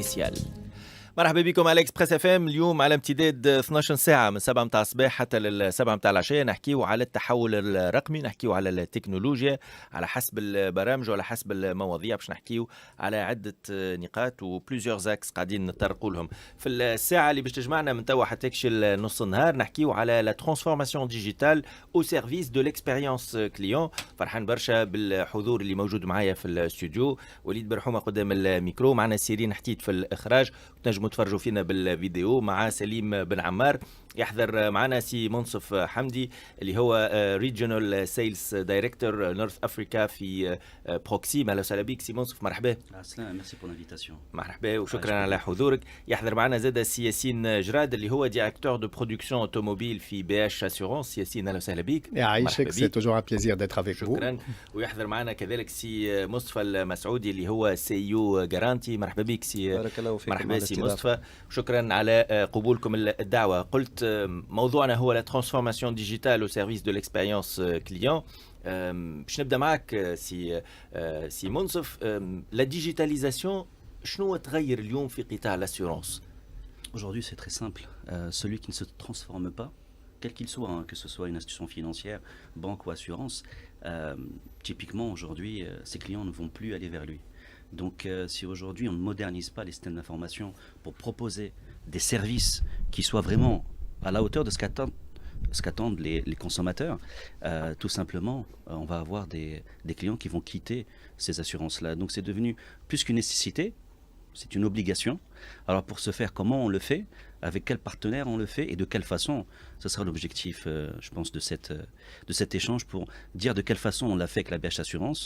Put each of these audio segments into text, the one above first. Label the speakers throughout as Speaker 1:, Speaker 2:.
Speaker 1: سبيسيال. مرحبا بكم على اكسبريس اف ام. اليوم على امتداد 12 ساعه من 7 متاع الصباح حتى لل 7 متاع العشيه نحكيو على التحول الرقمي، نحكيو على التكنولوجيا على حسب البرامج وعلى حسب المواضيع، باش نحكيو على عده نقاط وبلوزيور زاكس قاعدين نطرقوا لهم في الساعه اللي باش تجمعنا من توا حتى نص النهار. نحكيو على لا ترانسفورماسيون ديجيتال او سيرفيس دو ليكسبيريونس كليون. فرحان برشا بالحضور اللي موجود معايا في الاستوديو، وليد برحومه قدام الميكرو، معنا سيرين حتيت في الاخراج، تنجموا تفرجوا فينا بالفيديو، مع سليم بن عمار. يحضر معنا سي منصف حمدي اللي هو ريجونال سيلز دايركتور نورث افريكا في بروكسيم. اهلا وسهلا بك سي منصف، مرحبا.
Speaker 2: ميرسي بور لانفيتاسيون.
Speaker 1: مرحبا وشكرا على حضورك. يحضر معنا زاد سي ياسين جراد اللي هو ديريكتور دو برودكسيون اوتوموبيل في بي اش اسيورونس. ياسين اهلا وسهلا بك.
Speaker 3: يعيشك، سي توجور ان بليزير ديتر افيك فو.
Speaker 1: شكرا. ويحضر معنا كذلك سي مصطفى المسعودي اللي هو سي يو جارانتي. مرحبا بك سي.
Speaker 4: بارك الله فيك.
Speaker 1: مرحبا سي مصطفى، شكرا على قبولكم الدعوه. قلت موضوعنا هو لا ترانسفورماسيون ديجيتال او سيرفيس دو ليكسبيريونس كليون. باش نبدا معك سي منصف. لا ديجيتاليزاسيون شنو تغير اليوم في قطاع l'assurance?
Speaker 2: Aujourd'hui, c'est très simple. Celui qui ne se transforme pas, quel qu'il soit, que ce soit une institution financière, banque ou assurance, typiquement aujourd'hui, ses clients ne vont plus aller vers lui. Donc si aujourd'hui on ne modernise pas les systèmes d'information pour proposer des services qui soient vraiment à la hauteur de ce qu'attendent les consommateurs, tout simplement, on va avoir des clients qui vont quitter ces assurances-là. Donc c'est devenu plus qu'une nécessité, c'est une obligation. Alors pour ce faire, comment on le fait, avec quel partenaire on le fait et de quelle façon, ce sera l'objectif, je pense, de cet échange, pour dire de quelle façon on l'a fait avec la BH Assurance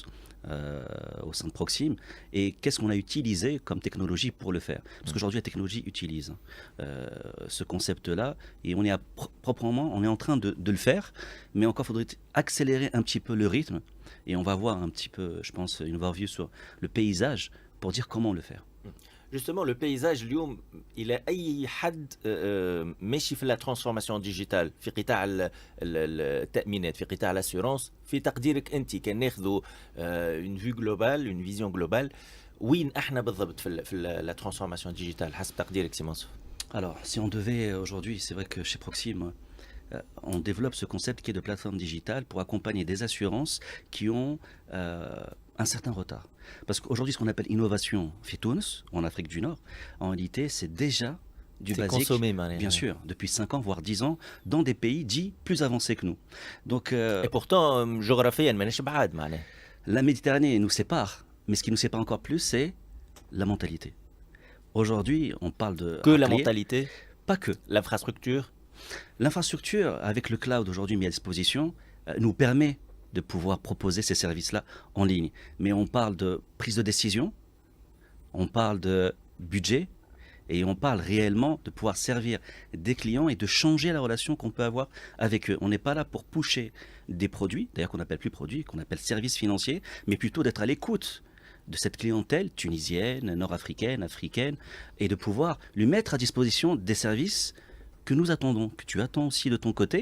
Speaker 2: au sein de Proxim et qu'est-ce qu'on a utilisé comme technologie pour le faire. Parce qu'aujourd'hui, la technologie utilise ce concept-là et on est proprement, on est en train de le faire, mais encore faudrait accélérer un petit peu le rythme et on va voir un petit peu, je pense, une overview sur le paysage pour dire comment le faire.
Speaker 1: Justement, le paysage اليوم إلى أي حد ماشي في لا ترانسفورماسيون ديجيتال في قطاع التأمينات، في قطاع الاسيورونس، في تقديرك أنت كان ناخذوا une vue globale, une vision globale، وين احنا بالضبط في لا ترانسفورماسيون ديجيتال حسب تقديرك سي منصف؟
Speaker 2: Alors, si on devait aujourd'hui, c'est vrai que chez Proxim, on développe ce concept qui est de plateforme digitale pour accompagner des assurances qui ont un certain retard. Parce qu'aujourd'hui, ce qu'on appelle innovation Fitouns, en Afrique du Nord, en réalité, c'est déjà du basique,
Speaker 1: consommé,
Speaker 2: bien sûr, depuis 5 ans, voire 10 ans, dans des pays dits plus avancés que nous. Donc,
Speaker 1: et pourtant, géographiquement, ماناش بعاد معناها.
Speaker 2: La Méditerranée nous sépare, mais ce qui nous sépare encore plus, c'est la mentalité. Aujourd'hui, on parle de...
Speaker 1: Que la mentalité?
Speaker 2: Pas que.
Speaker 1: L'infrastructure?
Speaker 2: L'infrastructure, avec le cloud aujourd'hui mis à disposition, nous permet de pouvoir proposer ces services-là en ligne. Mais on parle de prise de décision, on parle de budget, et on parle réellement de pouvoir servir des clients et de changer la relation qu'on peut avoir avec eux. On n'est pas là pour pusher des produits, d'ailleurs qu'on n'appelle plus produits, qu'on appelle services financiers, mais plutôt d'être à l'écoute de cette clientèle tunisienne, nord-africaine, africaine, et de pouvoir lui mettre à disposition des services que nous attendons, que tu attends aussi de ton côté,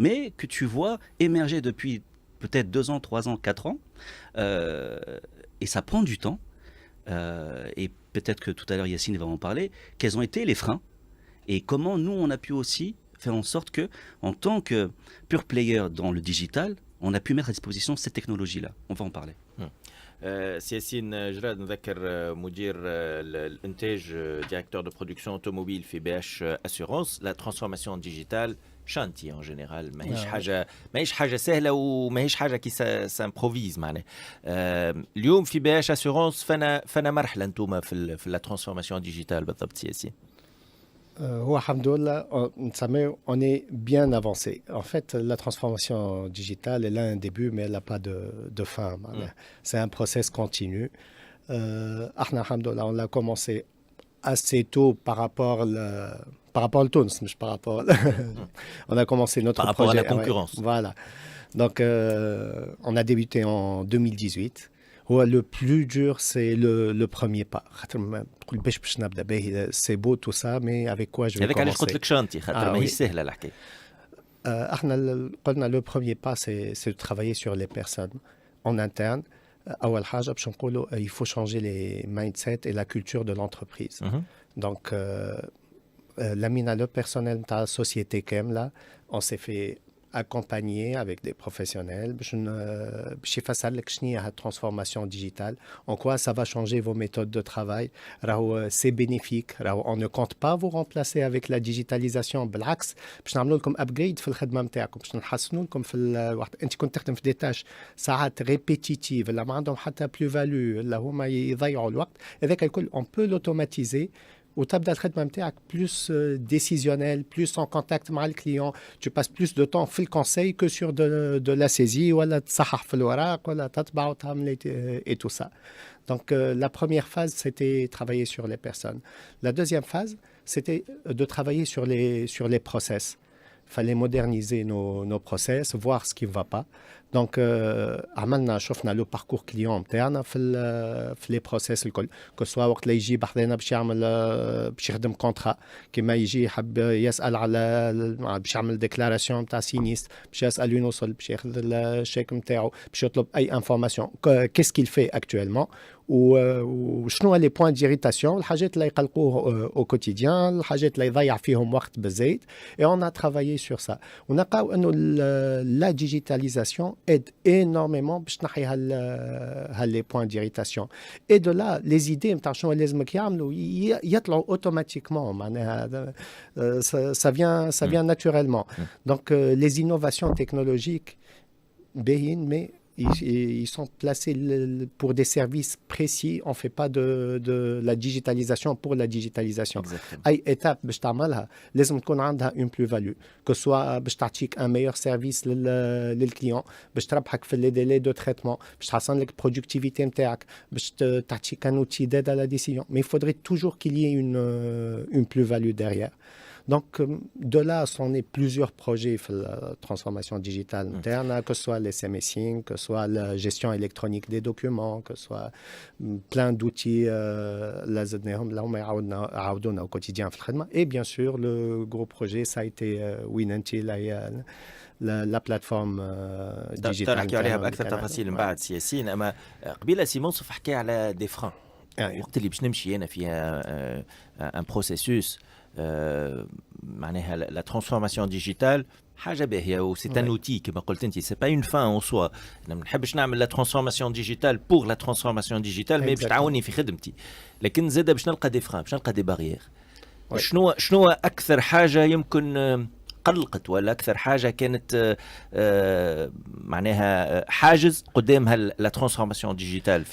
Speaker 2: mais que tu vois émerger depuis peut-être 2 ans, 3 ans, 4 ans, et ça prend du temps, et peut-être que tout à l'heure Yacine va en parler, quels ont été les freins, et comment nous on a pu aussi faire en sorte que, en tant que pure player dans le digital, on a pu mettre à disposition cette technologie-là. On va en parler.
Speaker 1: سي ياسين جراد، نذكر مدير الانتاج ديريكتور دو برودكسيون اوتوموبيل في بي اش اسيورونس. لا ترانسفورماسيون ديجيتال شانتي ان جينيرال، ماهيش حاجه سهله وماهيش حاجه كي سامبروفيز معناها. اليوم في بي اش اسيورونس فانا مرحله انتم في لا ترانسفورماسيون ديجيتال بالضبط سي ياسين؟
Speaker 3: هو الحمد لله on est bien avancé. En fait, la transformation digitale, elle a un début, mais elle n'a pas de fin. C'est un process continu. On l'a commencé assez tôt par rapport au Tunis, mais par rapport. On a commencé notre
Speaker 1: par
Speaker 3: projet.
Speaker 1: Par rapport à la concurrence.
Speaker 3: Voilà. Donc, on a débuté en 2018. Le plus dur, c'est le premier pas. C'est beau tout ça, mais avec quoi je vais commencer?
Speaker 1: avec قلت لك شانتي خاطر ماهيش سهله الحكايه.
Speaker 3: Le premier pas, c'est de travailler sur les personnes en interne, أول حاجة باش نقولوا il faut changer les mindsets et la culture de l'entreprise. Donc Lamina, le personnel de la société KEMLA, on s'est fait accompagner avec des professionnels. Je face à la transformation digitale. En quoi ça va changer vos méthodes de travail? C'est bénéfique. On ne compte pas vous remplacer avec la digitalisation. بالعكس باش نعملوا لكم upgrade في الخدمة نتاعكم باش نحسنوا لكم في الوقت. انت كنت تخدم في des tâches ساعات répétitives اللي ما عندهم حتى plus value اللي هما يضيعوا الوقت. هذاك الكل on peut l'automatiser. وتبدا الخدمه نتاعك plus décisionnel, plus en contact مع الكليون. Tu passes plus de temps في الكونساي que sur de la saisie ولا تصحح في الوراق ولا تطبع وتعمل et tout ça. Donc la première phase c'était travailler sur les personnes. La deuxième phase c'était de travailler sur les process. Fallait moderniser nos process, voir ce qui ne va pas. Donc عملنا شفنا le parcours client نتاعنا في les process الكل. Que soit وقت اللي يجي بحذنا باش يعمل باش يخدم كونترا كيما يجي يحب يسأل على باش يعمل ديكلاراسيون نتاع سينيست باش يسأل وين وصل باش ياخذ الشيك نتاعو باش يطلب اي انفورماسيون qu'est-ce qu'il fait actuellement وشنو لي بوين ديريتاسيون الحاجات اللي يقلقوه au quotidien الحاجات اللي يضيع فيهم وقت بالزايد et on a travaillé sur ça. ونلقاو انه la digitalisation aide énormément باش تنحي les points d'irritation. Et de là, les idées نتاع شنو لازمك يعملوا يطلعوا automatiquement معناها ça vient naturellement. Donc les innovations technologiques باين mais ils sont placés pour des services précis. On ne fait pas de la digitalisation pour la digitalisation. أي étape باش تعملها لازم تكون عندها une plus-value. Que soit باش تعطيك un meilleur service للكليون باش تربحك في les délais de traitement باش تحسن لك productivité نتاعك باش تعطيك un outil d'aide à la décision. Mais il faudrait toujours qu'il y ait une plus-value derrière. Donc, de là sont nés plusieurs projets de la transformation digitale interne, que ce soit les SMS-ing, que ce soit la gestion électronique des documents, que ce soit plein d'outils au quotidien. Et bien sûr, le gros projet, ça a été Winanti, la plateforme digitale.
Speaker 1: تحكي عليها بأكثر تفاصيل من بعد سياسيين. أما قبيلة سي منصف حكى على دي فران. وقت اللي باش نمشي أنا فيها un processus معناها لا ترانسفورماسيون ديجيتال حاجه باهيه وسي ان اوتي كما قلت انت سي با اون فان اون سوا. انا ما نحبش نعمل لا ترانسفورماسيون ديجيتال بور لا ترانسفورماسيون ديجيتال مي باش تعاوني في خدمتي. لكن زاد باش نلقى دي فران باش نلقى دي باريير. شنو اكثر حاجه يمكن قلقت ولا اكثر حاجه كانت معناها حاجز قدامها لا ترانسفورماسيون ديجيتال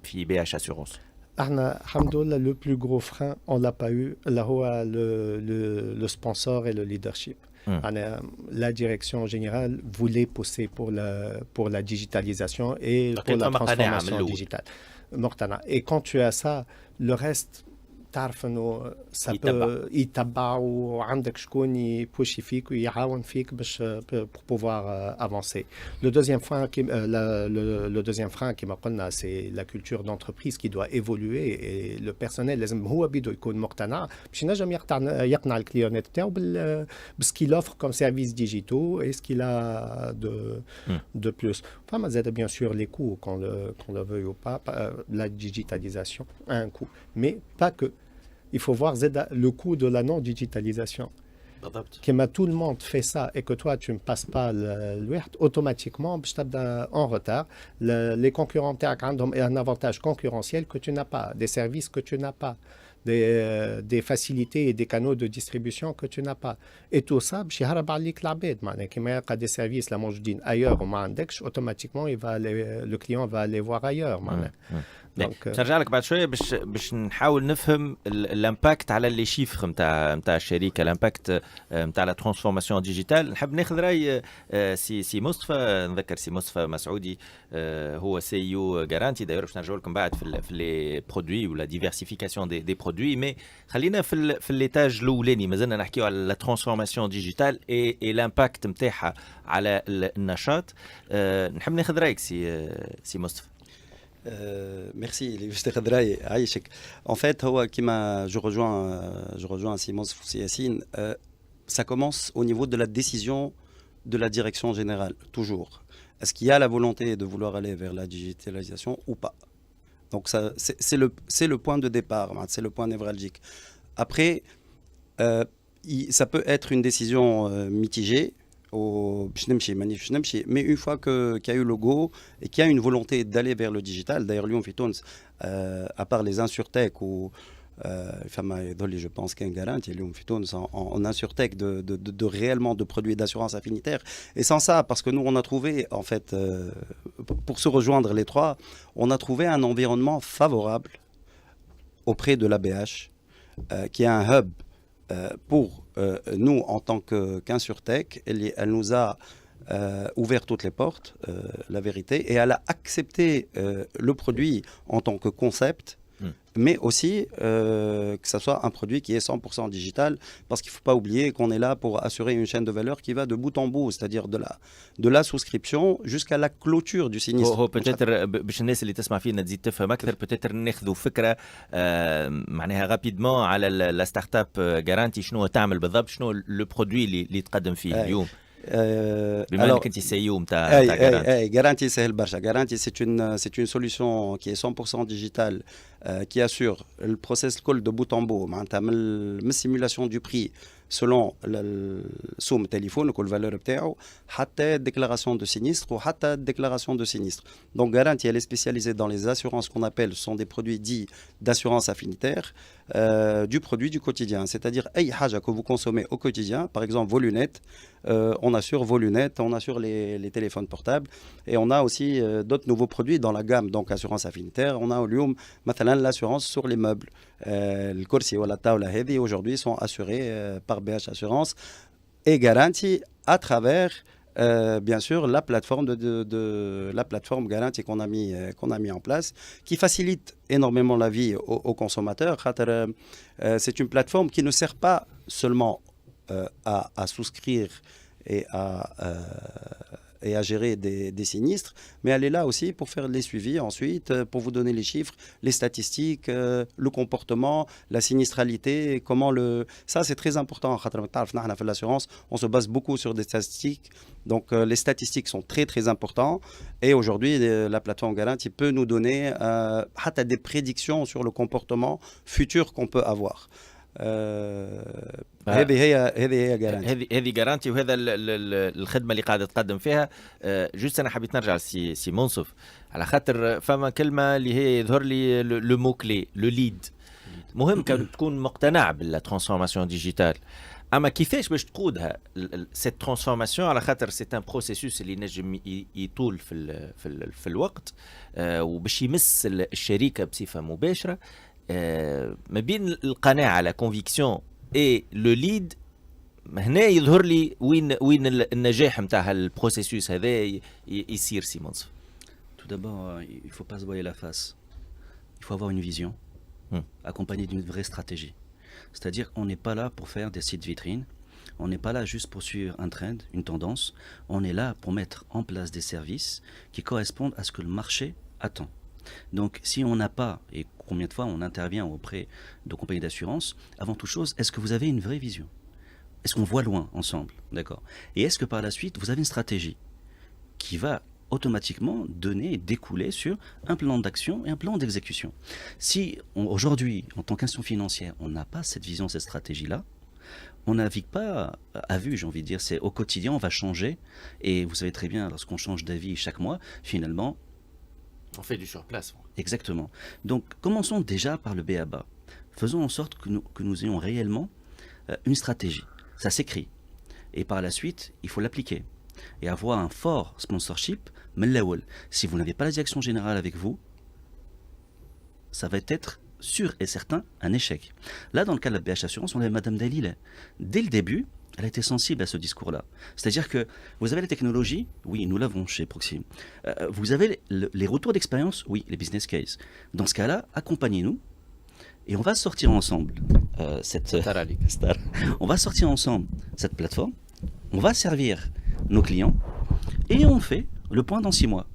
Speaker 1: في بي اش اسيورونس؟
Speaker 3: احنا الحمد لله le plus gros frein on l'a pas eu اللي هو le sponsor et le leadership. La direction générale voulait pousser pour la digitalisation et pour la transformation digitale. Et quand tu as ça, le reste تعرف انه يتبع وعندك شكون يبوشي فيك ويعاون فيك باش pour pouvoir avancer. Le deuxième frein كما قلنا c'est la culture d'entreprise qui doit évoluer et le personnel لازم هو بده يكون مقتنع باش ينجم يقنع الكليونات تاعو بس qu'il offre comme services digitaux et ce qu'il a de plus. Enfin, ça bien sûr les coûts qu'on le veuille ou pas, la digitalisation a un coût, mais pas que. Il faut voir le coût de la non-digitalisation. Comme tout le monde fait ça et que toi tu ne passes pas automatiquement en retard. Les concurrents ont un avantage concurrentiel que tu n'as pas, des services que tu n'as pas, des facilités et des canaux de distribution que tu n'as pas. Et tout ça, كما يلقى des services là موجودين ailleurs وما عندكش automatiquement le client va aller voir ailleurs.
Speaker 1: نرجع لك بعد شويه باش نحاول نفهم الامباكت على لي شيفر نتاع الشركه الامباكت نتاع لا ترانسفورماسيون ديجيتال. نحب ناخذ راي سي مصطفى. نذكر سي مصطفى مسعودي هو سي يو غارانتي داير باش نرجعوا لكم بعد في لي برودوي ولا ديفيرسيفيكاسيون دي برودوي. مي خلينا في الليتاج الاولاني مازلنا نحكيو على لا ترانسفورماسيون ديجيتال اي الامباكت نتاعها على النشاط. نحب ناخذ رايك سي مصطفى.
Speaker 4: Merci, Aïchek. En fait, je rejoins Simon Yassine. Ça commence au niveau de la décision de la direction générale, toujours. Est-ce qu'il y a la volonté de vouloir aller vers la digitalisation ou pas? Donc c'est le point de départ, c'est le point névralgique. Après, ça peut être une décision mitigée, mais une fois qu'il y a eu le go et qu'il y a une volonté d'aller vers le digital, d'ailleurs Lyon Fitons, à part les insurtech ou je pense qu'il y a une garantie Lyon Fitons en insurtech de réellement de produits d'assurance affinitaire. Et sans ça, parce que nous on a trouvé en fait, pour se rejoindre les trois, on a trouvé un environnement favorable auprès de l'ABH, qui est un hub pour nous en tant qu'insurtech. Elle nous a ouvert toutes les portes, la vérité, et elle a accepté le produit en tant que concept, mais aussi que ce soit un produit qui est 100% digital, parce qu'il ne faut pas oublier qu'on est là pour assurer une chaîne de valeur qui va de bout en bout, c'est-à-dire de la souscription jusqu'à la clôture du sinistre.
Speaker 1: هو بتتر باش الناس اللي تسمع فينا تزيد تفهم اكثر بتتر ناخذوا فكره معناها رابيدمون على لا ستارت اب جارانتي شنو تعمل بالضبط شنو لو برودوي اللي تقدم فيه اليوم بما انك انت سيو نتاع
Speaker 4: جارانتي. جارانتي سهل برشا. جارانتي c'est une solution qui est 100% digitale, qui assure le process de bout en bout, معناتها من simulation du prix selon le somme téléphone ou la valeur بتاعه حتى déclaration de sinistre ou حتى déclaration de sinistre. Donc Garantie, elle est spécialisée dans les assurances qu'on appelle, ce sont des produits dits d'assurance affinitaire, du produit du quotidien, c'est-à-dire أي حاجة que vous consommez au quotidien, par exemple vos lunettes, on assure vos lunettes, on assure les téléphones portables, et on a aussi d'autres nouveaux produits dans la gamme, donc assurance affinitaire. On a au Lyoum مثلا l'assurance sur les meubles, le Corsi ou la Taoula Heavy aujourd'hui sont assurés par BH Assurance et Garantie à travers bien sûr la plateforme la plateforme Garantie qu'on a mis en place, qui facilite énormément la vie aux consommateurs. C'est une plateforme qui ne sert pas seulement à souscrire et à gérer des sinistres, mais elle est là aussi pour faire les suivis ensuite, pour vous donner les chiffres, les statistiques, le comportement, la sinistralité, ça c'est très important. L'assurance, on se base beaucoup sur des statistiques, donc les statistiques sont très très importantes, et aujourd'hui la plateforme Garantie peut nous donner des prédictions sur le comportement futur qu'on peut avoir.
Speaker 1: هذه جارانتي وهذا الخدمه اللي قاعده تقدم فيها. جوست انا حبيت نرجع لسي منصف على خاطر فما كلمه اللي هي يظهر لي لو مو كلي لو ليد مهم تكون مقتنع بالترانسفورماسيون ديجيتال. اما كيفاش باش تقودها سيت ترانسفورماسيون على خاطر سي ان بروسيسوس اللي نجم يطول في الوقت وباش يمس الشركه بصفه مباشره ما بين القناعه لا كونفيكسيون اي لو ليد. هنا يظهر لي وين النجاح نتاع البروسيسوس هذا يصير سي منصف.
Speaker 2: Tout d'abord, il faut pas se voiler la face. Il faut avoir une vision accompagnée d'une vraie stratégie. C'est-à-dire qu'on n'est pas là pour faire des sites vitrines, on n'est pas là juste pour suivre un trend, une tendance, on est là pour mettre en place des services qui correspondent à ce que le marché attend. Donc si on n'a pas, et combien de fois on intervient auprès de compagnies d'assurance, avant toute chose, est-ce que vous avez une vraie vision? Est-ce qu'on voit loin ensemble? D'accord. Et est-ce que par la suite, vous avez une stratégie qui va automatiquement donner et découler sur un plan d'action et un plan d'exécution? Si aujourd'hui, en tant qu'institution financière, on n'a pas cette vision, cette stratégie-là, on ne navigue pas à vue, j'ai envie de dire. C'est au quotidien, on va changer. Et vous savez très bien, lorsqu'on change d'avis chaque mois, finalement,
Speaker 1: on fait du surplace.
Speaker 2: Exactement. Donc, commençons déjà par le B.A.B.A. Faisons en sorte que nous ayons réellement une stratégie. Ça s'écrit. Et par la suite, il faut l'appliquer. Et avoir un fort sponsorship. Si vous n'avez pas la direction générale avec vous, ça va être sûr et certain un échec. Là, dans le cas de la BH Assurance, on avait Madame Dalil. Dès le début, elle a été sensible à ce discours-là. C'est-à-dire que vous avez la technologie, oui, nous l'avons chez Proxim. Vous avez les retours d'expérience, oui, les business cases. Dans ce cas-là, accompagnez-nous et on va sortir ensemble on va sortir ensemble cette plateforme, on va servir nos clients et on fait le point dans 6 mois.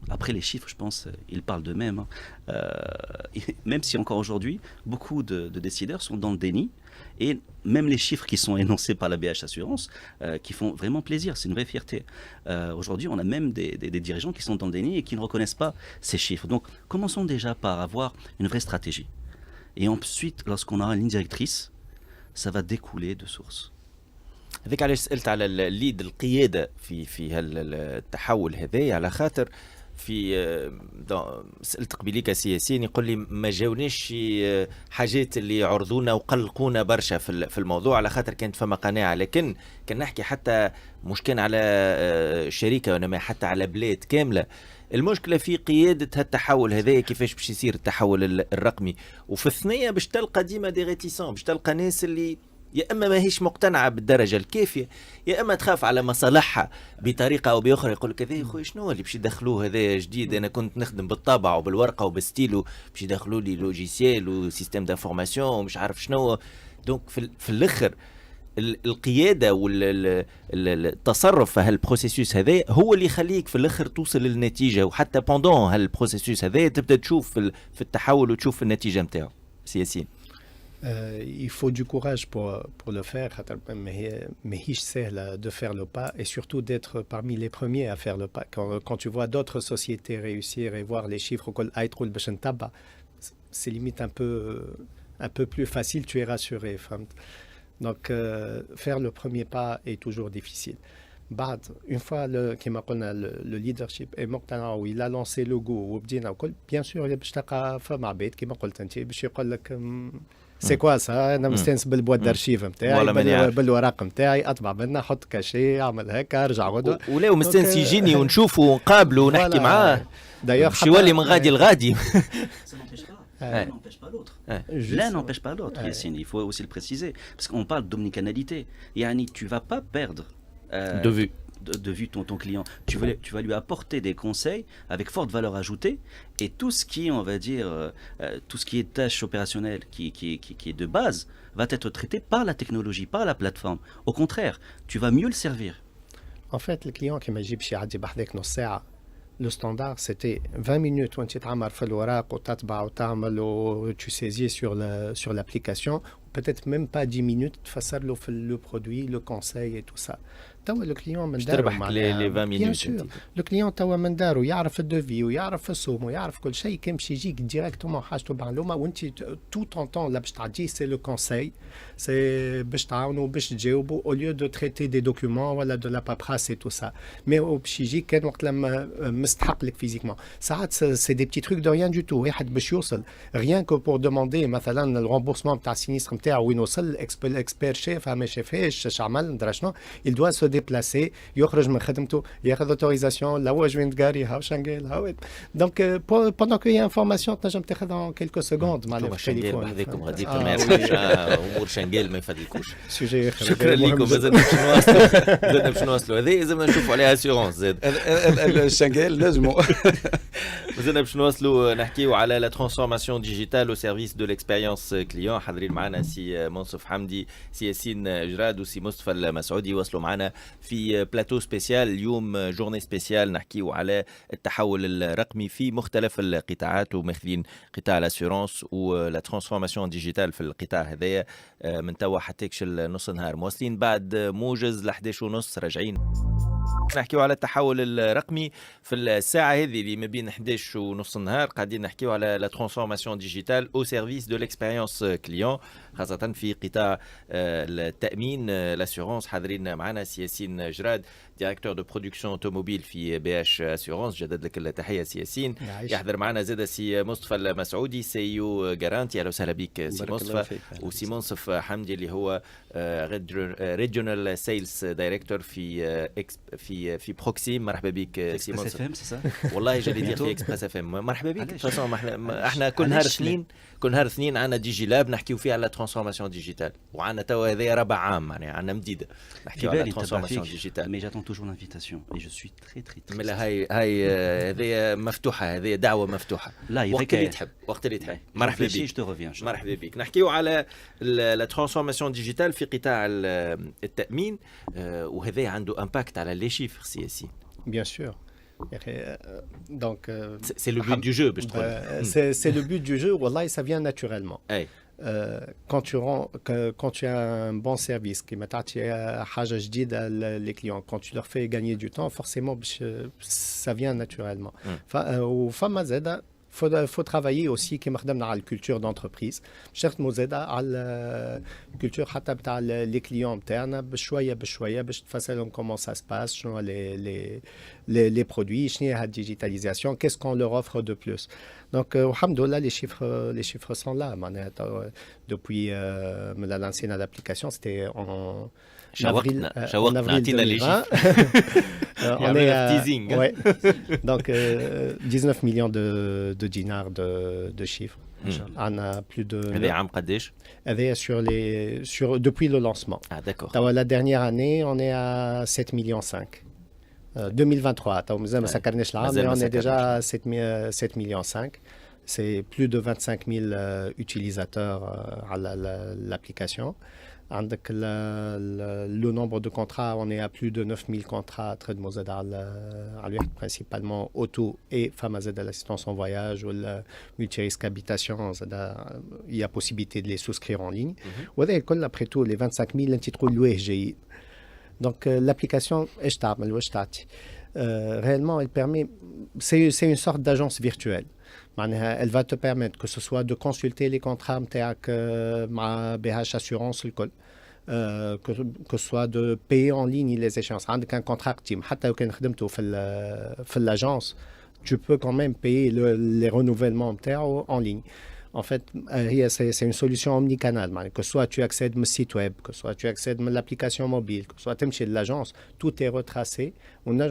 Speaker 2: Après, les chiffres, je pense, ils parlent d'eux-mêmes. Hein. Même si encore aujourd'hui, beaucoup de décideurs sont dans le déni. Et même les chiffres qui sont énoncés par la BH Assurance, qui font vraiment plaisir, c'est une vraie fierté. Aujourd'hui, on a même des dirigeants qui sont dans le déni et qui ne reconnaissent pas ces chiffres. Donc, commençons déjà par avoir une vraie stratégie. Et ensuite, lorsqu'on aura une ligne directrice, ça va découler de sources.
Speaker 1: هذيك علاش سألت على الليد القيادة في هالتحول هذايا على خاطر في سألت قبيليك سياسيين يقول لي ما جاونيش حاجات اللي يعرضونا وقلقونا برشا في الموضوع على خاطر كانت فما قناعة لكن كان نحكي حتى مش كان على شركة وإنما حتى على بلاد كاملة المشكلة في قيادة هالتحول هذايا كيفاش باش يصير التحول الرقمي وفي الثنية باش تلقى ديما دي ريتيسون باش تلقى ناس اللي يا اما ما هيش مقتنعه بالدرجه الكافيه يا اما تخاف على مصالحها بطريقه او باخرى يقول لك هذا يا خويا شنو اللي باش يدخلوه هذا جديد انا كنت نخدم بالطابع وبالورقه وبالستيلو باش يدخلوا لي لوجيسيال وسيستم دانفورماسيون ومش عارف شنو دونك في الاخر القياده والتصرف في هالبروسيسوس هذا هو اللي يخليك في الاخر توصل للنتيجه وحتى بوندون هالبروسيسوس هذا تبدا تشوف في التحول وتشوف النتيجه نتاعو سياسيين.
Speaker 3: Il faut du courage pour le faire, mais c'est de faire le pas et surtout d'être parmi les premiers à faire le pas. Quand tu vois d'autres sociétés réussir et voir les chiffres, c'est limite un peu plus facile, tu es rassuré. Donc, faire le premier pas est toujours difficile. Une fois le leadership est مقتنع il a lancé le go وبدينا وكل bien sûr باش تلقى فما عباد كيما قلت انت باش يقول لك سي كوا سا انا مستانس بالبواد دارشيف نتاعي بالوراق نتاعي اطبع منها حط كاشي اعمل هكا ارجع غدوه
Speaker 1: ولا مستانس يجيني ونشوفه ونقابله ونحكي معاه باش يولي من غادي لغادي.
Speaker 2: L'un n'empêche pas l'autre. L'un n'empêche pas l'autre, Yassine, il faut aussi le préciser. Parce qu'on parle d'omnicanalité. Yani, tu ne vas pas perdre de vue ton client. Tu vas lui apporter des conseils avec forte valeur ajoutée et tout ce qui, on va dire, tout ce qui est tâche opérationnelle, qui est de base, va être traité par la technologie, par la plateforme. Au contraire, tu vas mieux le servir.
Speaker 3: En fait, le client qui m'a dit le standard, c'était 20 minutes où tu t'amar fait l'oracle, tu saisis sur l'application, peut-être même pas 10 minutes, tu fais le produit, le conseil et tout ça. Le client
Speaker 1: les 20 minutes.
Speaker 3: Bien sûr. Le client توا من دارو يعرف الدوفي ويعرف السوم ويعرف كل شيء كان باش يجيك ديريكتومون حاجته معلومه وانت تو طون طون اللي باش تعطيه سي لو كونساي سي باش تعاونوا باش تجاوبوا او ليو دو تريتي دي دوكيومون ولا دو لا بابراس اي تو سا مي باش يجيك كان وقت لما مستحق لك فيزيكمون ساعات سي دي بتي تروك دو ريان دو تو واحد باش يوصل ريان كو بور دوموندي مثلا الرامبورسمون تاع السينيستر نتاعو وين وصل الاكسبير شافها ما شافهاش اش عمل ندرا شنو il doit se déplacer يخرج من خدمته ياخذ اوتوريزاسيون لا واش وين تقاري هاو شنقال هاو دونك pendant qu'il y a information تنجم تاخذها en quelques secondes مع التليفون
Speaker 1: هذيكم غاديك ما يعرفوش امور شنقال ما يفاديكوش
Speaker 3: سوجي
Speaker 1: شكرا لكم زدنا باش نواصلوا هذه لازم نشوفوا عليها اسيورونس زاد
Speaker 4: الشنقال لازموا
Speaker 1: زدنا باش نواصلوا نحكيوا على لا ترانسفورماسيون ديجيتال او سيرفيس دو ليكسبيريونس كليون حاضرين معنا سي منصف حمدي سي ياسين جراد وسي مصطفى المسعودي وصلوا معنا في بلاتو سبيسيال اليوم جورني سبيسيال نحكيو على التحول الرقمي في مختلف القطاعات وماخذين قطاع الاسيورونس ولا ترانسفورماسيون ديجيتال في القطاع هذايا من توا حتى نص نهار مواصلين بعد موجز ل 11:30 راجعين نحكيو على التحول الرقمي في الساعة هذه اللي ما بين 11 ونص النهار قاعدين نحكيو على لا ترانسفورماسيون ديجيتال او سيرفيس دو ليكسبيريونس كليون خاصة في قطاع التأمين الاسيورونس حاضرين معنا سياسين جراد ديريكتور دو برودكسيون اوتوموبيل في بي اش اسيورونس جدد لك التحية سياسين يحضر معنا زاد سي مصطفى المسعودي سي يو جارانتي اهلا وسهلا بك سي مصطفى وسي منصف حمدي اللي هو ريجونال سيلز دايركتور في بروكسيم مرحبا بك سي منصف والله جالي دير في اكسبريس اف ام مرحبا بك احنا كل نهار اثنين عندنا دي جي لاب نحكيو فيه على ترانسفورماسيون ديجيتال وعندنا توا هذايا ربع عام يعني عندنا مديده نحكيو على ترانسفورماسيون ديجيتال
Speaker 2: مي جاتون توجور لانفيتاسيون اي جو سوي تري تري تري
Speaker 1: ملا هاي هذايا مفتوحه هذايا دعوه مفتوحه وقت اللي تحب مرحبا بك مرحبا بك نحكيو على لا ترانسفورماسيون ديجيتال في قطاع التأمين وهذا عنده امباكت على لي شيفر سياسيين
Speaker 3: Bien sûr. Donc,
Speaker 1: C'est le but du jeu, باش تقول.
Speaker 3: c'est le but du jeu. Wallah, ça vient naturellement.
Speaker 1: أي.
Speaker 3: Quand tu as un bon service qui m'a حاجة جديدة les clients, quand tu leur fais gagner du temps, forcément, ça vient naturellement. وفما زادة faut travailler aussi كما خدمنا على الكولتور d'entreprise. نخدموا زادة على الكولتور حتى بتاع les clients نتاعنا بشوية باش تفسرهم comment ça se passe, شنو les produits, شنو هي الديجيتاليزاسيون, qu'est-ce qu'on leur offre de plus. Donc, alhamdoulilah, les chiffres sont là. Depuis la lancée de l'application, c'était en avril 2020. On est à, ouais. Donc, 19 millions de dinars de chiffres. On a plus de... Depuis le lancement.
Speaker 1: Ah, d'accord.
Speaker 3: La dernière année, on est à 7,5 millions. 2023, mais on est déjà à 7,5 millions. C'est plus de 25 000 utilisateurs à l'application. Avec le nombre de contrats, on est à plus de 9 000 contrats principalement auto et femmes à l'assistance en voyage ou la multirisque habitation. Il y a possibilité de les souscrire en ligne. Après tout, les 25 000, donc l'application réellement elle permet, c'est une sorte d'agence virtuelle. Elle va te permettre que ce soit de consulter les contrats avec BH Assurance que ce soit de payer en ligne les échéances. Avec un contrat team, l'agence, tu peux quand même payer les renouvellements en ligne. En fait, c'est une solution omnicanale. Que soit tu accèdes au site web, que soit tu accèdes à l'application mobile, que soit tu es chez l'agence, tout est retracé. On a un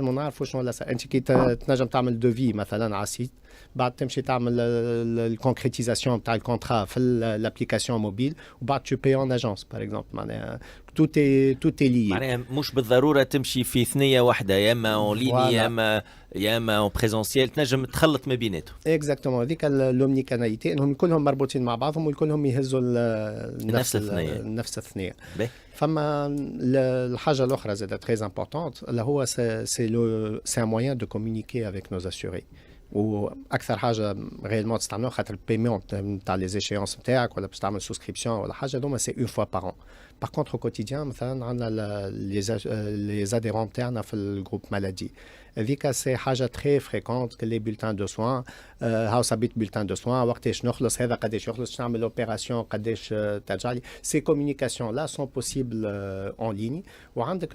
Speaker 3: devis, مثلا على site. بعد تمشي تعمل الكونكريتيزاسيون تاع الكونترا في l'application mobile وبعد tu payes en agence par exemple. معناها tout est lié.
Speaker 1: معناها مش بالضروره تمشي في ثنيه واحده يا اما اون لين يا اما اون بريزونسيال تنجم تخلط ما بيناتهم.
Speaker 3: اكزاكتومون هذيك لومنيكاناليتي انهم كلهم مربوطين مع بعضهم وكلهم يهزوا نفس الثنيه. فما الحاجه الاخرى زادة très importante اللي هو c'est un moyen de communiquer avec nos assurés. واكثر حاجه ريالمون تستعملوها خاطر البيمون تاع لي زيشيونس نتاعك ولا باش تعمل سوسكريبسيون ولا حاجه هذوما سي اون فوا بار ان. Par contre, au quotidien, مثلا les adhérents نتاعنا في الجروب مالادي. هذيك سي حاجه très fréquente que les bulletins de soins هاو صابيت bulletin de soins وقتاش نخلص هذا قداش يخلص نعمل اوبيراسيون قداش ترجع لي. Ces communications là sont possibles en ligne وعندك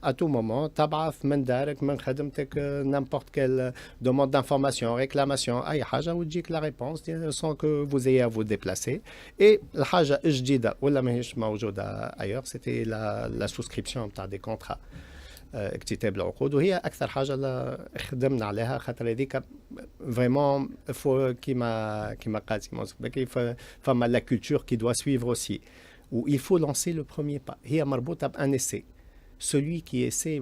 Speaker 3: à tout moment تبعث من دارك من خدمتك n'importe quelle demande d'information, réclamation اي حاجه وتجيك la réponse sans que vous ayez à vous déplacer. Et الحاجه الجديده ولا ماهيش موجوده ailleurs c'était la souscription تاع des contrats. اكتتاب العقود وهي اكثر حاجه اللي خدمنا عليها خاطر هذيك فريمون فو كيما قال سيمون كيف فما لا كولتور كي دوا سويفر اوسي و il faut lancer le premier pas. هي مربوطه بان essai. Celui qui essaie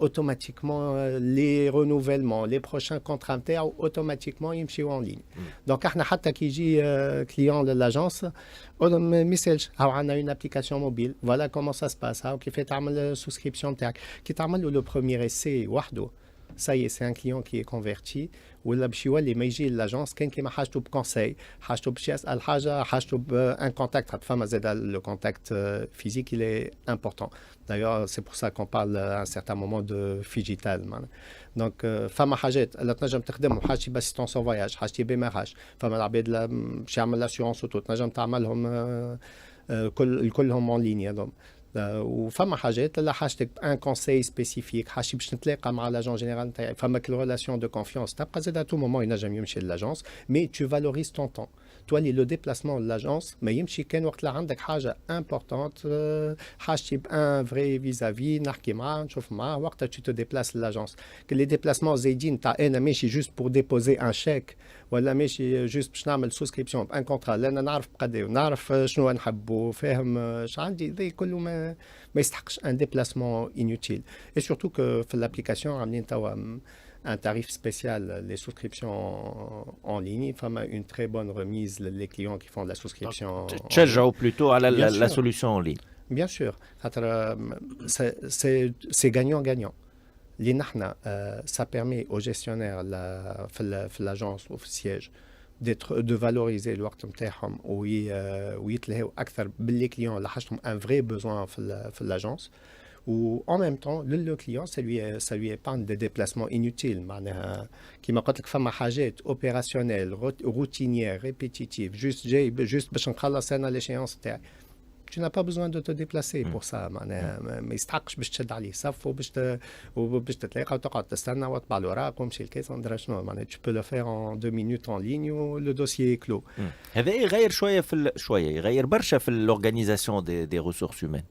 Speaker 3: automatiquement les renouvellements, les prochains contrats automatiquement يمشيوا en ligne. Donc احنا حتى كي يجي client de l'agence ميساج هاو عندنا une application mobile, voilà comment ça se passe, هاو كيف تعمل souscription نتاعك. كي تعمل له le premier essai وحده ça y est, c'est un client qui est converti ولا باش يولي ما يجي لاجونس كان كيما حاجته بكونساي حاجته باش يسال حاجه حاجته بان كونتاكت فما زاد لو كونتاكت physique il est important. D'ailleurs c'est pour ça qu'on parle à un certain moment de digital. Donc فما حاجات اللي تنجم تخدمهم حاجتي باسيستونس اون فواياج حاجتي بمراج فما العباد باش يعمل لاسيورونس اوتو تنجم تعملهم كلهم اون ليني. وفما حاجات اللي حاجتك ان كونساي سبيسيفيك حاجتي باش نتلاقى مع لاجون جينيرال نتاعي فما كل ريلاسيون دو كونفيونس تبقى زاد ا تو مومون ينجم يمشي للاجونس مي تو فالوريز طون طون تولي لو ديبلاسمون للاجونس ما يمشي كان وقت اللي عندك حاجه امبورطونت حاجتي بان فري فيزافي نحكي معاه نشوف معاه وقتها تو ديبلاس للاجونس. لي ديبلاسمون زايدين تاع انا ماشي جوست بور ديبوزي ان شيك ولا ماشي جوست باش نعمل سوسكريبسيون بان كونترا لان نعرف بقداش ونعرف شنو نحبوا فاهم اش عندي ذي كله ما يستحقش ان ديبلاسمون انوتيل. اي سورتو كو في الابليكاسيون عاملين توا un tarif spécial, les souscriptions en ligne. Fama une très bonne remise les clients qui font de la souscription.
Speaker 1: تشجعوا plutôt à la solution en ligne.
Speaker 3: Bien sûr, c'est gagnant-gagnant. اللي نحن ça permet aux gestionnaires في l'agence ou في السياج de valoriser الوقت نتاعهم ويتلهوا اكثر باللي كليون اللي حاجتهم un vrai besoin في l'agence. Ou en même temps, le client, ça lui épargne des déplacements inutiles. معناها كيما قلت لك فما حاجات opérationnelles, routinières, répétitives, juste باش نخلص انا l'échéance تاعي. Tu n'as pas besoin de te déplacer pour ça. معناها ما يستحقش باش تشد عليه صف وباش تتلاقى وتقعد تستنى وتطبع الوراق ومشي الكيس وندرا شنو. معناها tu peux le faire en 2 minutes en ligne و le dossier est clos.
Speaker 1: هذا يغير يغير برشا في l'organisation des ressources humaines.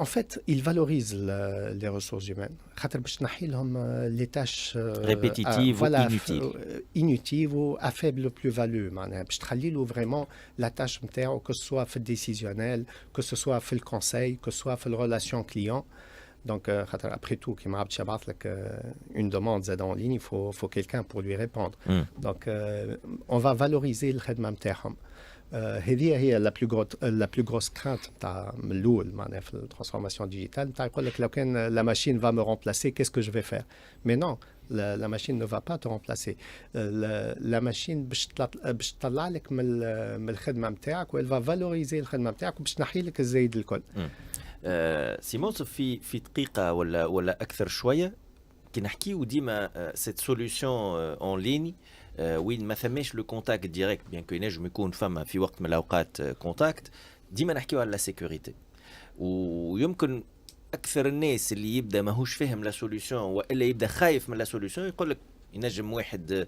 Speaker 3: En fait, il valorise les ressources humaines. خاطر باش تنحي لهم les tâches
Speaker 1: répétitives ou
Speaker 3: inutiles ou à faible plus-value. معناها باش تخلي له vraiment la tâche نتاعو que ce soit في décisionnel, que ce soit في le conseil, que ce soit في la relation client. Donc خاطر après tout كيما عبد يبعث لك une demande زاد en ligne, il faut quelqu'un pour lui répondre. Donc on va valoriser الخدمة نتاعهم. هذه هي لا بلو غروس كرانت تاع من الاول معناها في الترانسفورماسيون ديجيتال تاع يقول لك لو كان لا ماشين va me remplacer qu'est-ce que je vais faire. Mais non, la machine ne va pas te remplacer. La machine باش تطلع لك من الخدمه نتاعك و elle va valoriser الخدمه نتاعك وباش تنحي لك الزايد الكل.
Speaker 1: سي منصف في دقيقه ولا اكثر شويه كي نحكيو ديما cette solution en ligne وين ما ثماش لو كونتاكت ديريكت بيان كو ينجم يكون فما في وقت من الاوقات كونتاكت ديما نحكيو على لا سيكوريتي ويمكن اكثر الناس اللي يبدا ماهوش فاهم لا سوليوشن والا يبدا خايف من لا سوليوشن يقول لك ينجم واحد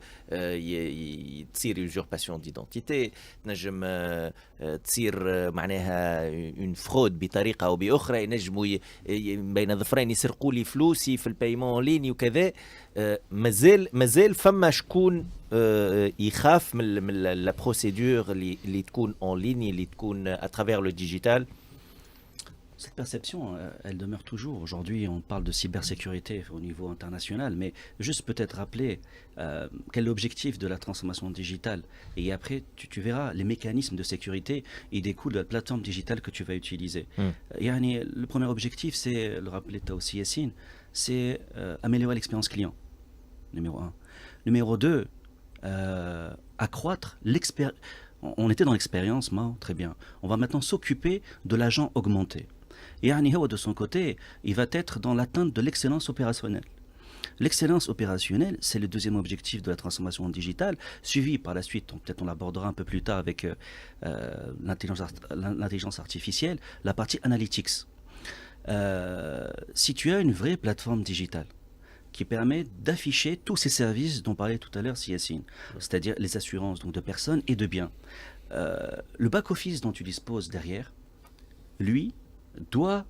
Speaker 1: تصير يوزورباسيون ديدونتيتي تنجم تصير معناها اون فرود بطريقه او باخرى ينجموا بين ظفرين يسرقوا لي فلوسي في البايمون ليني وكذا مازال فما شكون يخاف من لا بروسيدور اللي تكون اون ليني اللي تكون اترافير لو ديجيتال.
Speaker 2: Cette perception, elle demeure toujours. Aujourd'hui, on parle de cybersécurité au niveau international, mais juste peut-être rappeler quel est l'objectif de la transformation digitale. Et après, tu verras les mécanismes de sécurité, ils découlent de la plateforme digitale que tu vas utiliser. Le premier objectif, c'est, le rappelait aussi Yassine, c'est améliorer l'expérience client, numéro 1. Numéro 2, accroître l'expérience. On était dans l'expérience, très bien. On va maintenant s'occuper de l'agent augmenté. Et de son côté, il va être dans l'atteinte de l'excellence opérationnelle. L'excellence opérationnelle, c'est le deuxième objectif de la transformation digitale, suivi par la suite, peut-être on l'abordera un peu plus tard avec l'intelligence artificielle, la partie analytics. Si tu as une vraie plateforme digitale qui permet d'afficher tous ces services dont parlait tout à l'heure Yassine, c'est-à-dire les assurances donc de personnes et de biens, le back-office dont tu disposes derrière, lui, doit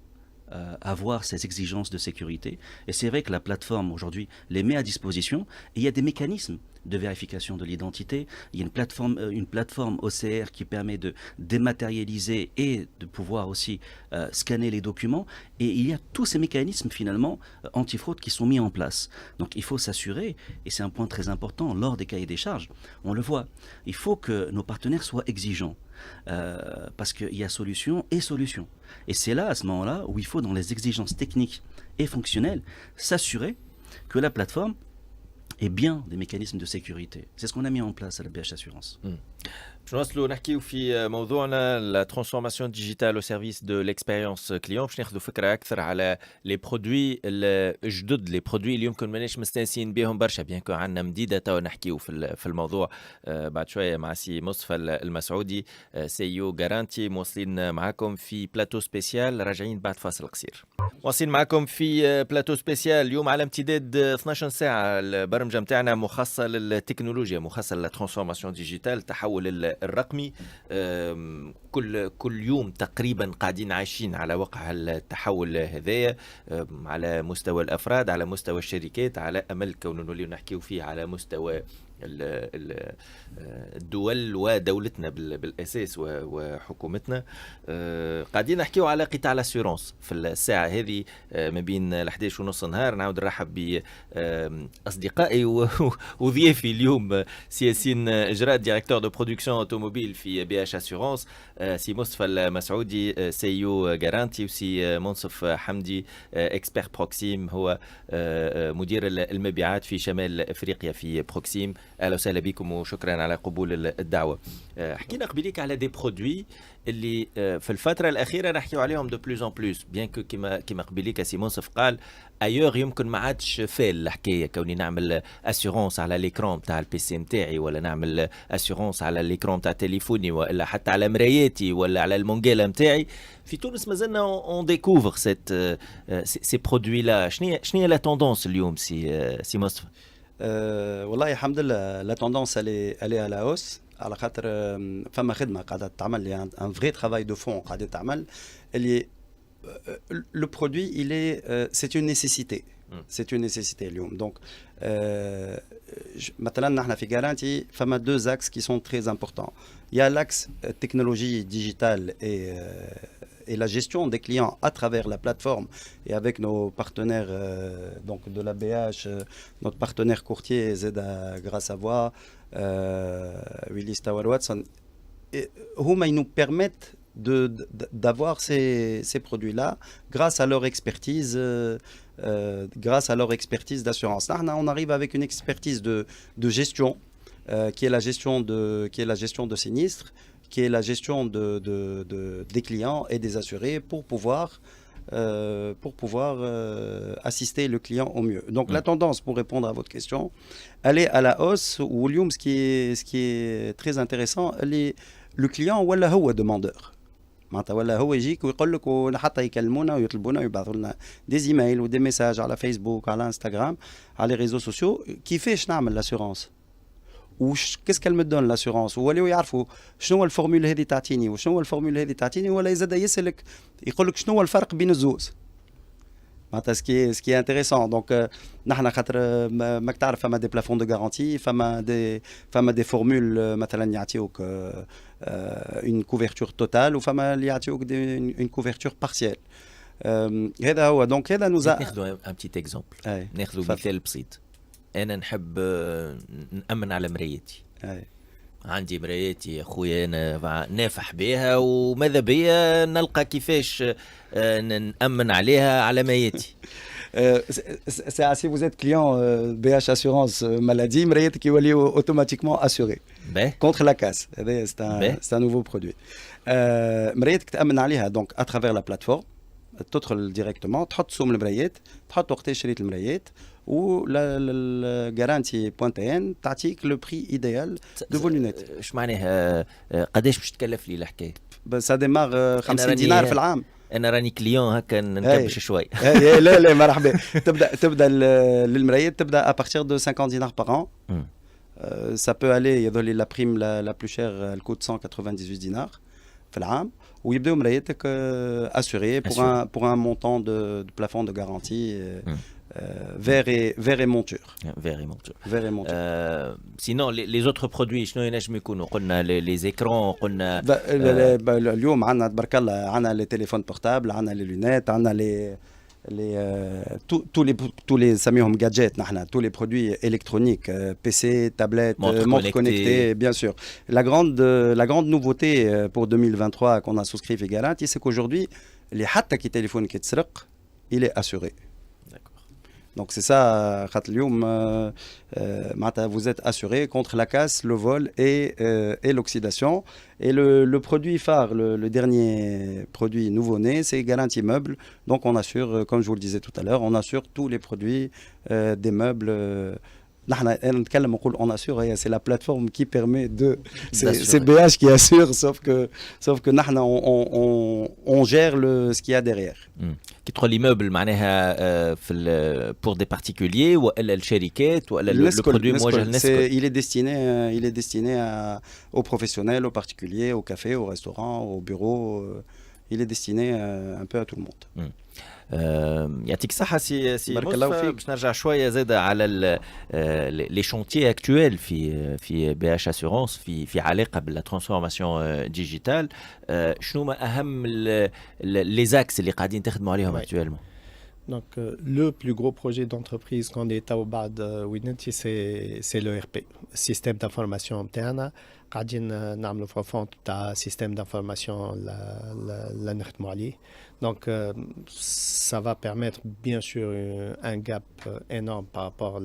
Speaker 2: avoir ces exigences de sécurité. Et c'est vrai que la plateforme aujourd'hui les met à disposition et il y a des mécanismes de vérification de l'identité. Il y a une plateforme OCR qui permet de dématérialiser et de pouvoir aussi scanner les documents. Et il y a tous ces mécanismes finalement anti-fraude qui sont mis en place. Donc il faut s'assurer, et c'est un point très important lors des cahiers des charges, on le voit, il faut que nos partenaires soient exigeants. Parce qu'il y a solution et solution. Et c'est là, à ce moment-là, où il faut, dans les exigences techniques et fonctionnelles, s'assurer que la plateforme ait bien des mécanismes de sécurité. C'est ce qu'on a mis en place à la BH Assurance.
Speaker 1: باش نوصلوا نحكيو في موضوعنا لا ترانسفورماسيون ديجيتال او سيرفيس دو ليكسبيريونس كليون باش ناخذوا فكره اكثر على لي برودوي الجدد لي برودوي اللي يمكن ماناش مستانسين بهم برشا بيان كو عندنا مديده تو نحكيو في الموضوع بعد شويه مع سي مصطفى المسعودي سي او جارانتي مواصلين معكم في بلاتو سبيسيال راجعين بعد فاصل قصير. واصلين معكم في بلاتو سبيسيال اليوم على امتداد 12 ساعه البرمجه نتاعنا مخصصه للتكنولوجيا مخصصه للترانسفورماسيون ديجيتال التحول الرقمي. كل يوم تقريبا قاعدين عايشين على وقع التحول هذايا على مستوى الافراد على مستوى الشركات على امل كون نوليو نحكيو فيه على مستوى الدول ودولتنا بالاساس وحكومتنا. قاعدين نحكيو على قطاع الاسيورونس في الساعه هذه ما بين 11 ونص نهار. نعاود نرحب باصدقائي وضيافي اليوم سي ياسين اجراء ديريكتور دو برودكسيون اوتوموبيل في بي اش اسيورونس، سي مصطفى المسعودي سي يو جارانتي، وسي منصف حمدي اكسبير بروكسيم هو مدير المبيعات في شمال افريقيا في بروكسيم. اهلا وسهلا بكم وشكرا على قبول الدعوه. حكينا قبليك على دي برودوي اللي في الفتره الاخيره نحكيو عليهم دو بلوز ان بلوس، بيان كو كيما قبليك سي منصف قال ايور يمكن ما عادش فال الحكايه كوني نعمل اسيورونس على ليكرون تاع البي سي نتاعي، ولا نعمل اسيورونس على ليكرون تاع تليفوني، ولا حتى على مراياتي، ولا على المونجيلا نتاعي. في تونس مازلنا اون ديكوفر سي برودوي لا. شنو هي لا توندونس اليوم سي مصطفى؟
Speaker 4: والله الحمد لله لا توندونس elle est à la hausse على خاطر فما خدمه قاعده تعمل ان فري ترافاي دو فون قاعده تعمل اللي le produit il est c'est une nécessité. C'est une nécessité اليوم. Donc مثلا نحن في Garanti فما deux axes qui sont très importants. Il y a l'axe technologie digitale et la gestion des clients à travers la plateforme et avec nos partenaires donc de la BH, notre partenaire courtier Zeda Grâce-à-Voix, Willis Tower Watson, ils nous permettent d'avoir ces produits-là grâce à leur expertise d'assurance. Là, on arrive avec une expertise de gestion qui est la gestion de sinistres, qui est la gestion des clients et des assurés pour pouvoir assister le client au mieux. Donc la tendance, pour répondre à votre question, elle est à la hausse. William, ce qui est très intéressant, le client ولا هو demandeur. معناتها ولا هو يجيك ويقول لك حتى يكلمونا ويطلبونا ويبعثوا لنا دي ايميل ودي ميساج على فيسبوك على انستغرام على لي ريزو سوسيو كيفاش نعمل لاسيورونس وش كيس كلمه دون لاسيورونس ولاو يعرفوا شنو هو الفورمول هذه تعطيني وشنو هو الفورمول هذه تعطيني ولا يزيد يسالك يقول لك شنو هو الفرق بين الزوز. معناتها سكي انتريسون. دونك نحن خاطر ماك تعرف فما دي بلافون دو غارانتي فما دي فورمول مثلا يعطيوك une couverture totale وفما اللي يعطيوك une couverture partielle. هذا هو. دونك هذا
Speaker 1: ناخذ un petit exemple. ناخذ مثال بسيط. انا نحب نأمن على مرايتي. عندي مرايتي يا خويا انا نافح بها وماذا بيا نلقى كيفاش نأمن عليها على مايتي.
Speaker 4: Si vous êtes client BH Assurance Maladie, مرايتك يوليو automatiquement assuré contre la casse. C'est un nouveau produit. مرايتك تأمن عليها donc à travers la plateforme. تدخل ديريكتومون تحط سوم المرايات تحط وقتاش شريت المرايات ولا جارانتي بوانتين تعطيك لو بري ايديال دو فو لونيت.
Speaker 1: اش معناها قداش باش تكلف لي الحكايه؟
Speaker 4: سا ديمار 50 دينار في العام.
Speaker 1: انا راني كليون هكا نكبش شوي.
Speaker 4: لا مرحبا. تبدا للمرايات تبدا ابارتير دو 50 دينار بار ان. Ça peut aller يظل la prime la plus chère elle coûte 198 دينار في العام ويبداو مرايتك assuré pour un montant de plafond de garantie verre et monture.
Speaker 1: Verre et monture. Sinon les autres produits شنو ينجم يكونوا؟ قلنا les écrans قلنا
Speaker 4: اليوم عندنا تبارك الله عندنا les téléphones portables عندنا les lunettes عندنا tous les سميهم gadgets نحن tous les produits électroniques PC, tablettes, montres connectées bien sûr. La grande nouveauté pour 2023 qu'on a souscrit في Garanti c'est qu'aujourd'hui اللي حتى كي تليفون كي تسرق il est assuré. Donc c'est ça, vous êtes assuré contre la casse, le vol et l'oxydation. Et le produit phare, le dernier produit nouveau-né, c'est Garanti Meubles. Donc on assure, comme je vous le disais tout à l'heure, on assure tous les produits des meubles. On assure, c'est la plateforme qui permet c'est BH qui assure, sauf que on gère ce qu'il y a derrière.
Speaker 1: كي تقول لي مeubles معناها pour des particuliers ولا الشركات ولا le produit موجه للناس؟
Speaker 4: Il est destiné aux professionnels, aux particuliers, aux cafés, aux restaurants, aux bureaux. Il est destiné un peu à tout le monde.
Speaker 1: يعطيك الصحة سي
Speaker 4: بارك الله
Speaker 1: مصطفى.
Speaker 4: فيك.
Speaker 1: باش نرجع شوية زادة على لي شونتيي اكتويل في بي اش اسيورونس في علاقة بالترانسفورماسيون ديجيتال. شنو ما أهم لي زاكس اللي قاعدين تخدموا عليهم
Speaker 3: Ouais.
Speaker 1: اكتويلمون؟
Speaker 3: Donc, le plus gros projet d'entreprise qu'on est au bas de Winity, c'est l'ERP, système d'information interne. قاعدين نعملوا في refonte تاع système d'information la نخدموا عليه. Donc, ça va permettre bien sûr un gap énorme par rapport à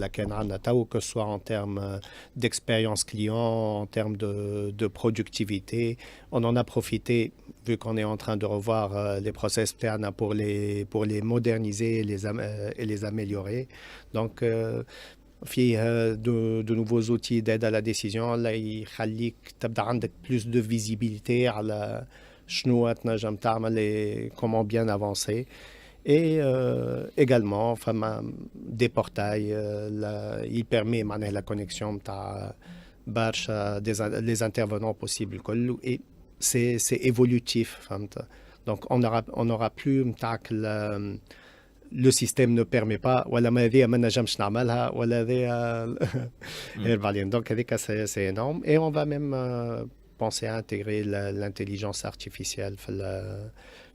Speaker 3: laquelle on a, que ce soit en termes d'expérience client, en termes de productivité. On en a profité, vu qu'on est en train de revoir les process internes pour les moderniser et les améliorer. Donc, فيه de nouveaux outils d'aide à la décision اللي يخليك تبدا عندك plus de visibilité على شنو تنجم تعمل et comment bien avancer. Et également des portails il permet la connexion تاع برشا les intervenants possibles كل et c'est évolutif فهمت. Donc on aura plus متاعك le système ne permet pas ولا ما هذه ما نجمش نعملها ولا هذه. Donc c'est énorme et on va même penser à intégrer l'intelligence artificielle في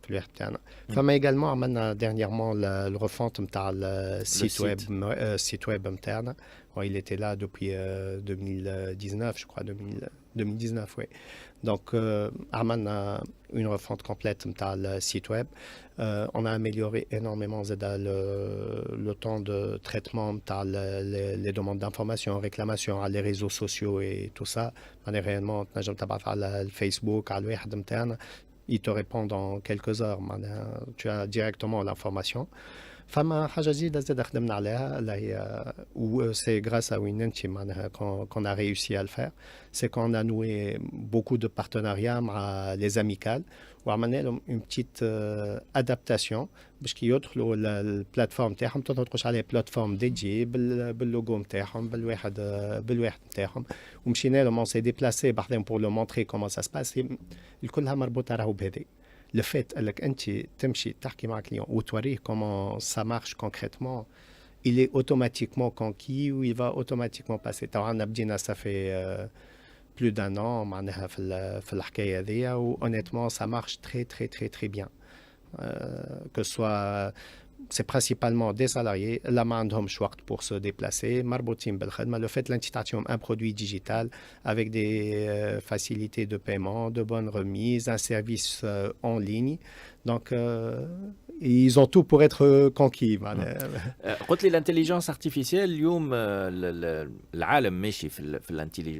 Speaker 3: le RTN. فما également عملنا dernièrement le refonte نتاع site web interne. Il était là depuis 2019 je crois 2019 oui. Donc عملنا une refonte complète نتاع le site web. On a amélioré énormément le temps de traitement les demandes d'information, réclamations à les réseaux sociaux et tout ça. On est réellement le Facebook, à l'ouest interne, ils te répondent en quelques heures. Tu as directement l'information. فما حاجة جديدة زاد خدمنا عليها اللي هي c'est grâce à Winenti qu'on a réussi à le faire. C'est qu'on a noué beaucoup de partenariats مع les amicales وعملنا لهم une petite adaptation باش كي يدخلوا البلاتفورم تاعهم تدخلش عليه بلاتفورم ديجي باللوجو نتاعهم بالواحد نتاعهم ومشينا لهم on s'est déplacé بعدين pour leur montrer comment ça se passe. الكلها مربوطة راهو بهذه. Le fait que tu تمشي تحكي مع client ou توريه comment ça marche concrètement, il est automatiquement conquis ou il va automatiquement passer. Ça fait plus d'un an معناها في الحكاية هذيا و honnêtement ça marche très très très très bien. Que ce soit c'est principalement des salariés, là ما عندهمش وقت pour se déplacer, مربوطين بالخدمة. Le fait que تعطيهم un produit digital avec des facilités de paiement, de bonnes remises, un service en ligne. Donc ils ont tout pour être conquis.
Speaker 1: قلت لي الانتليجنس ارتيفيسيال اليوم العالم ماشي في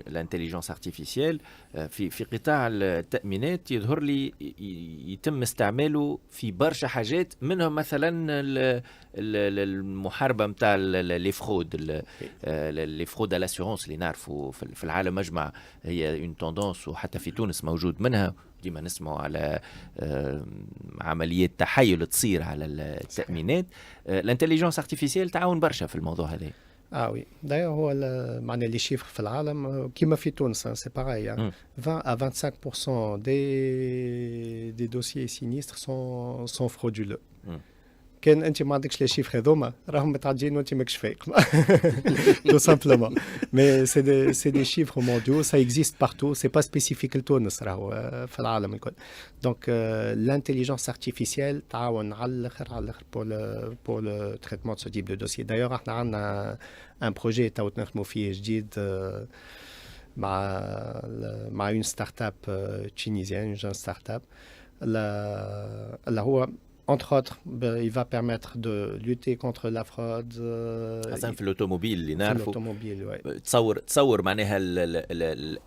Speaker 1: الانتليجنس ارتيفيسيال في قطاع التأمينات يظهر لي يتم استعماله في برشا حاجات منهم مثلا المحاربة نتاع لي فرود لي فرود على الاسيورونس اللي نعرفوا في العالم مجمع هي اون توندونس وحتى في تونس موجود منها. ديما نسمعوا على عمليات تحايل تصير على التأمينات. الانتليجنس ارتيفيسيال تعاون برشا في الموضوع هذا.
Speaker 3: Oui, d'ailleurs هو معناها لي شيفر في العالم كيما في تونس c'est pareil. 20 à 25% des dossiers sinistres sont frauduleux. كان انت ما عندكش لي شيفر هذوما راهم متعدين وانت ماكش فايق tout simplement. Mais c'est des chiffres mondiaux, ça existe partout, c'est pas spécifique لتونس راهو في العالم الكل. Donc l'intelligence artificielle تعاون على الاخر pour le traitement de ce type de dossier. D'ailleurs احنا عندنا un projet تاو نخدموا فيه جديد مع une start-up tunisienne, une jeune start-up. اللي هو entre autres, il va permettre de lutter contre la fraude.
Speaker 1: أصلاً في الأوتوموبيل اللي نعرفه.
Speaker 3: في الأوتوموبيل ouais.
Speaker 1: تصور معناها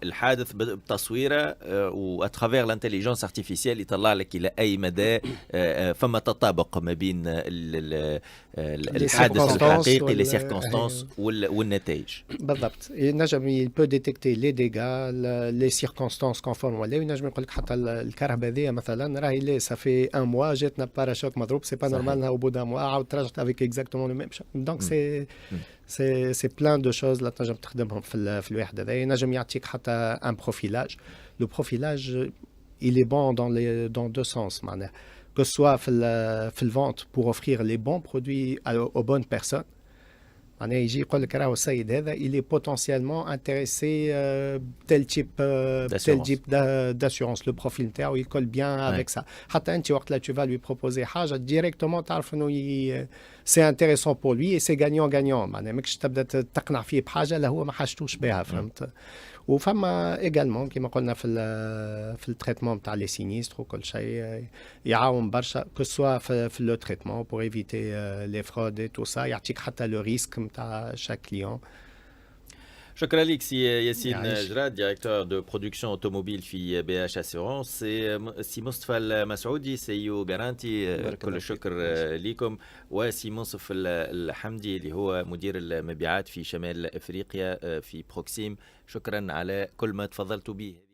Speaker 1: الحادث بتصويره وأترافير الانتليجنس ارتيفيسيال يطلع لك إلى أي مدى فما تطابق ما بين الحادث الحقيقي لي سيركونستانس والنتائج.
Speaker 3: بالضبط. ينجم il peut détecter les dégâts, les circonstances conformes ولا ينجم يقول لك حتى الكهرباء هذه مثلا راهي لي ça fait un mois جاتنا باراشوك مضروب c'est pas normal au bout d'un mois عاود ترجعت avec exactement le même. Donc c'est plein de choses اللي تنجم تخدمهم في الواحد هذا. ينجم يعطيك حتى un profilage. Le profilage il est bon dans deux sens معناها. que ce soit في الvente pour offrir les bons produits aux bonnes personnes. معناها يجي يقول لك راهو السيد هذا il est potentiellement intéressé tel type d'assurance. Le profil نتاعو يكول bien avec ça. حتى انت وقت لا tu vas lui proposer حاجه directement تعرف انه c'est intéressant pour lui et c'est gagnant معناها ماكش تبدا تقنع فيه بحاجه لا هو ما حاجتوش بها فهمت. وفما ايجالمون كما قلنا في التريتمون تاع لي سينيستر وكل شيء يعاون برشا كو سوا في لو تريتمون بور ايفيتي لي فرود اي تو سا يعطيك حتى لو ريسك نتاع شاك كليون.
Speaker 1: شكرا لك سي ياسين جراد ديريكتور دو برودكسيون اوتوموبيل في بي اتش اسيرونس. سي مصطفى المسعودي سي يو جارانتي كل الشكر لكم. وسي منصف الحمدي اللي هو مدير المبيعات في شمال افريقيا في بروكسيم، شكرا على كل ما تفضلتوا به.